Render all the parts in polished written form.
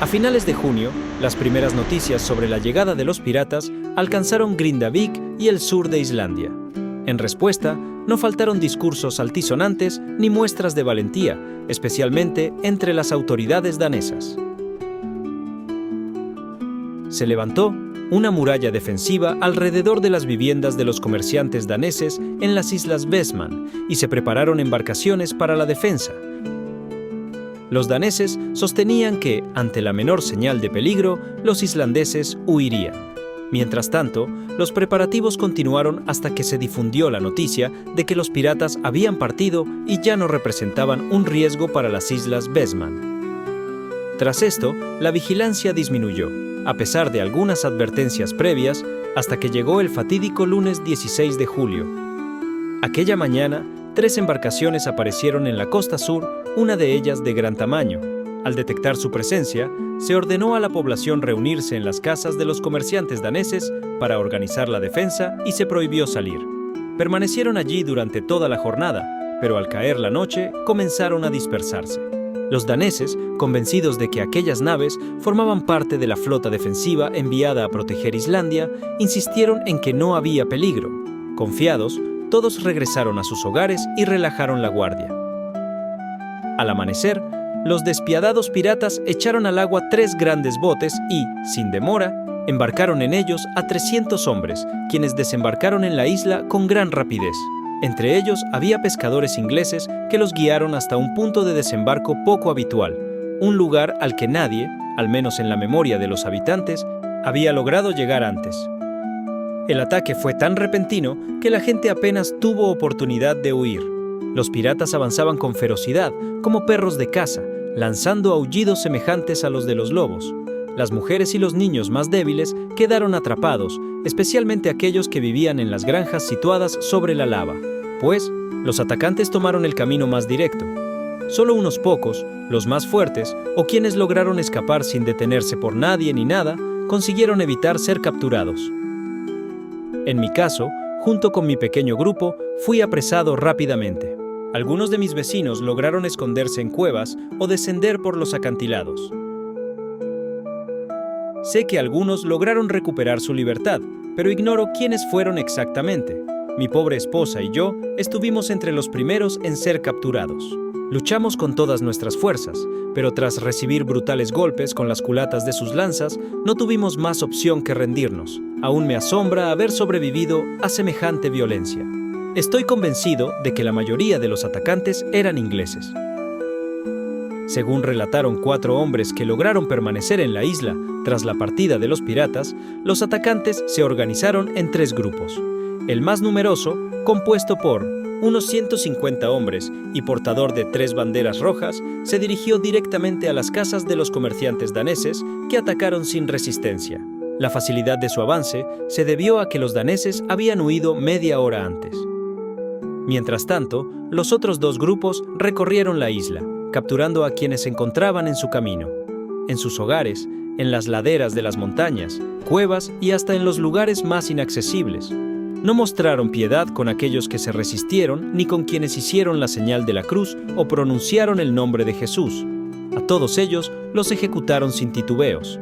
A finales de junio, las primeras noticias sobre la llegada de los piratas alcanzaron Grindavik y el sur de Islandia. En respuesta, no faltaron discursos altisonantes ni muestras de valentía, especialmente entre las autoridades danesas. Se levantó una muralla defensiva alrededor de las viviendas de los comerciantes daneses en las islas Vestman y se prepararon embarcaciones para la defensa. Los daneses sostenían que, ante la menor señal de peligro, los islandeses huirían. Mientras tanto, los preparativos continuaron hasta que se difundió la noticia de que los piratas habían partido y ya no representaban un riesgo para las islas Vestman. Tras esto, la vigilancia disminuyó, a pesar de algunas advertencias previas, hasta que llegó el fatídico lunes 16 de julio. Aquella mañana, 3 embarcaciones aparecieron en la costa sur, una de ellas de gran tamaño. Al detectar su presencia, se ordenó a la población reunirse en las casas de los comerciantes daneses para organizar la defensa y se prohibió salir. Permanecieron allí durante toda la jornada, pero al caer la noche comenzaron a dispersarse. Los daneses, convencidos de que aquellas naves formaban parte de la flota defensiva enviada a proteger Islandia, insistieron en que no había peligro. Confiados, todos regresaron a sus hogares y relajaron la guardia. Al amanecer, los despiadados piratas echaron al agua 3 grandes botes y, sin demora, embarcaron en ellos a 300 hombres, quienes desembarcaron en la isla con gran rapidez. Entre ellos había pescadores ingleses que los guiaron hasta un punto de desembarco poco habitual, un lugar al que nadie, al menos en la memoria de los habitantes, había logrado llegar antes. El ataque fue tan repentino que la gente apenas tuvo oportunidad de huir. Los piratas avanzaban con ferocidad, como perros de caza, lanzando aullidos semejantes a los de los lobos. Las mujeres y los niños más débiles quedaron atrapados, especialmente aquellos que vivían en las granjas situadas sobre la lava, pues los atacantes tomaron el camino más directo. Solo unos pocos, los más fuertes, o quienes lograron escapar sin detenerse por nadie ni nada, consiguieron evitar ser capturados. En mi caso, junto con mi pequeño grupo, fui apresado rápidamente. Algunos de mis vecinos lograron esconderse en cuevas o descender por los acantilados. Sé que algunos lograron recuperar su libertad, pero ignoro quiénes fueron exactamente. Mi pobre esposa y yo estuvimos entre los primeros en ser capturados. Luchamos con todas nuestras fuerzas, pero tras recibir brutales golpes con las culatas de sus lanzas, no tuvimos más opción que rendirnos. Aún me asombra haber sobrevivido a semejante violencia. Estoy convencido de que la mayoría de los atacantes eran ingleses. Según relataron 4 hombres que lograron permanecer en la isla tras la partida de los piratas, los atacantes se organizaron en 3 grupos. El más numeroso, compuesto por unos 150 hombres y portador de 3 banderas rojas, se dirigió directamente a las casas de los comerciantes daneses que atacaron sin resistencia. La facilidad de su avance se debió a que los daneses habían huido media hora antes. Mientras tanto, los otros 2 grupos recorrieron la isla, capturando a quienes se encontraban en su camino, en sus hogares, en las laderas de las montañas, cuevas y hasta en los lugares más inaccesibles. No mostraron piedad con aquellos que se resistieron ni con quienes hicieron la señal de la cruz o pronunciaron el nombre de Jesús. A todos ellos los ejecutaron sin titubeos.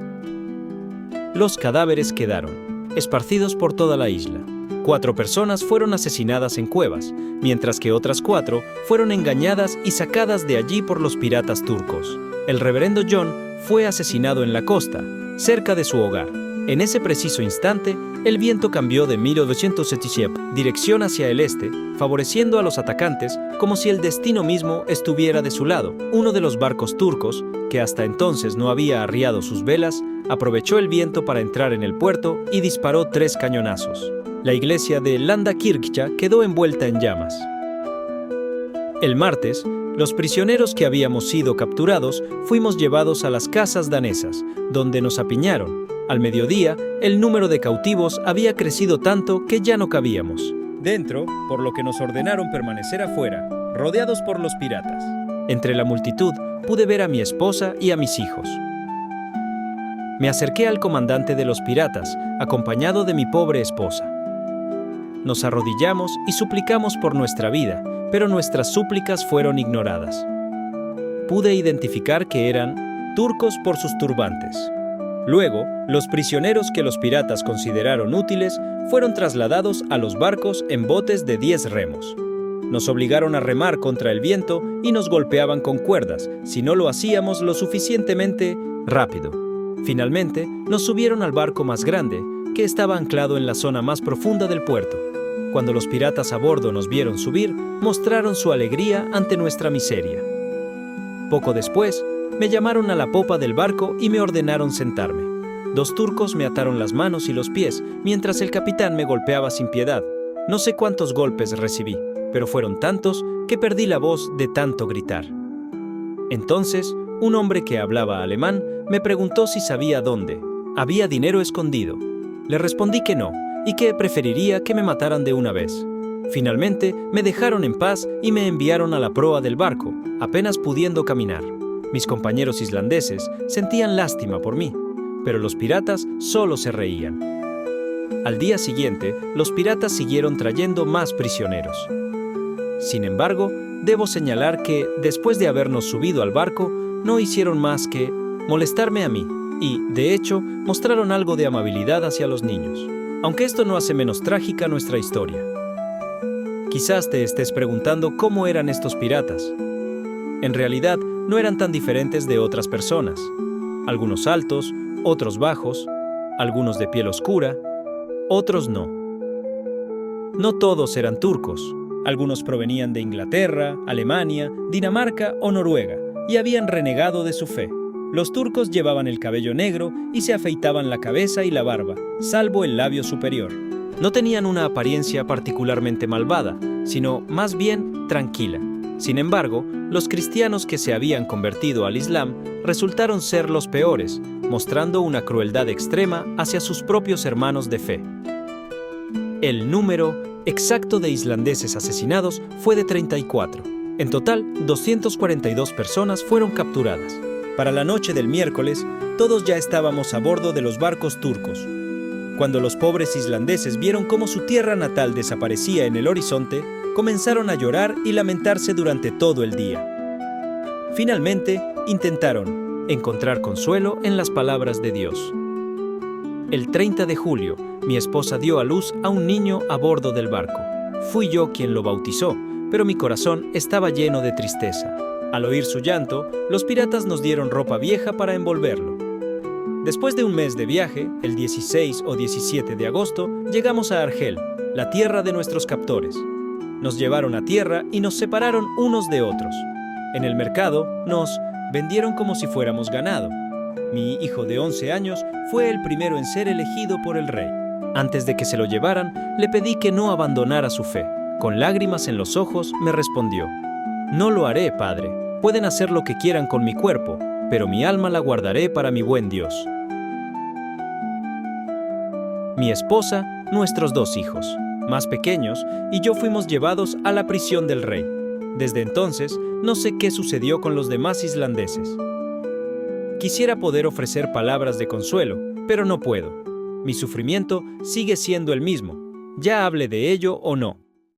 Los cadáveres quedaron esparcidos por toda la isla. 4 personas fueron asesinadas en cuevas, mientras que otras 4 fueron engañadas y sacadas de allí por los piratas turcos. El reverendo John fue asesinado en la costa, cerca de su hogar. En ese preciso instante, el viento cambió de 1877 dirección hacia el este, favoreciendo a los atacantes como si el destino mismo estuviera de su lado. Uno de los barcos turcos, que hasta entonces no había arriado sus velas, aprovechó el viento para entrar en el puerto y disparó 3 cañonazos. La iglesia de Landakirkja quedó envuelta en llamas. El martes, los prisioneros que habíamos sido capturados fuimos llevados a las casas danesas, donde nos apiñaron. Al mediodía, el número de cautivos había crecido tanto que ya no cabíamos dentro, por lo que nos ordenaron permanecer afuera, rodeados por los piratas. Entre la multitud pude ver a mi esposa y a mis hijos. Me acerqué al comandante de los piratas, acompañado de mi pobre esposa. Nos arrodillamos y suplicamos por nuestra vida, pero nuestras súplicas fueron ignoradas. Pude identificar que eran turcos por sus turbantes. Luego, los prisioneros que los piratas consideraron útiles fueron trasladados a los barcos en botes de 10 remos. Nos obligaron a remar contra el viento y nos golpeaban con cuerdas si no lo hacíamos lo suficientemente rápido. Finalmente, nos subieron al barco más grande, que estaba anclado en la zona más profunda del puerto. Cuando los piratas a bordo nos vieron subir, mostraron su alegría ante nuestra miseria. Poco después, me llamaron a la popa del barco y me ordenaron sentarme. 2 turcos me ataron las manos y los pies, mientras el capitán me golpeaba sin piedad. No sé cuántos golpes recibí, pero fueron tantos que perdí la voz de tanto gritar. Entonces, un hombre que hablaba alemán me preguntó si sabía dónde había dinero escondido. Le respondí que no, y que preferiría que me mataran de una vez. Finalmente, me dejaron en paz y me enviaron a la proa del barco, apenas pudiendo caminar. Mis compañeros islandeses sentían lástima por mí, pero los piratas solo se reían. Al día siguiente, los piratas siguieron trayendo más prisioneros. Sin embargo, debo señalar que, después de habernos subido al barco, no hicieron más que molestarme a mí y, de hecho, mostraron algo de amabilidad hacia los niños. Aunque esto no hace menos trágica nuestra historia. Quizás te estés preguntando cómo eran estos piratas. En realidad, no eran tan diferentes de otras personas. Algunos altos, otros bajos, algunos de piel oscura, otros no. No todos eran turcos. Algunos provenían de Inglaterra, Alemania, Dinamarca o Noruega y habían renegado de su fe. Los turcos llevaban el cabello negro y se afeitaban la cabeza y la barba, salvo el labio superior. No tenían una apariencia particularmente malvada, sino más bien tranquila. Sin embargo, los cristianos que se habían convertido al Islam resultaron ser los peores, mostrando una crueldad extrema hacia sus propios hermanos de fe. El número exacto de islandeses asesinados fue de 34. En total, 242 personas fueron capturadas. Para la noche del miércoles, todos ya estábamos a bordo de los barcos turcos. Cuando los pobres islandeses vieron cómo su tierra natal desaparecía en el horizonte, comenzaron a llorar y lamentarse durante todo el día. Finalmente, intentaron encontrar consuelo en las palabras de Dios. El 30 de julio, mi esposa dio a luz a un niño a bordo del barco. Fui yo quien lo bautizó, pero mi corazón estaba lleno de tristeza. Al oír su llanto, los piratas nos dieron ropa vieja para envolverlo. Después de un mes de viaje, el 16 o 17 de agosto, llegamos a Argel, la tierra de nuestros captores. Nos llevaron a tierra y nos separaron unos de otros. En el mercado, nos vendieron como si fuéramos ganado. Mi hijo de 11 años fue el primero en ser elegido por el rey. Antes de que se lo llevaran, le pedí que no abandonara su fe. Con lágrimas en los ojos, me respondió: «No lo haré, padre. Pueden hacer lo que quieran con mi cuerpo, pero mi alma la guardaré para mi buen Dios». Mi esposa, nuestros 2 hijos, más pequeños, y yo fuimos llevados a la prisión del rey. Desde entonces, no sé qué sucedió con los demás islandeses. Quisiera poder ofrecer palabras de consuelo, pero no puedo. Mi sufrimiento sigue siendo el mismo, ya hable de ello o no.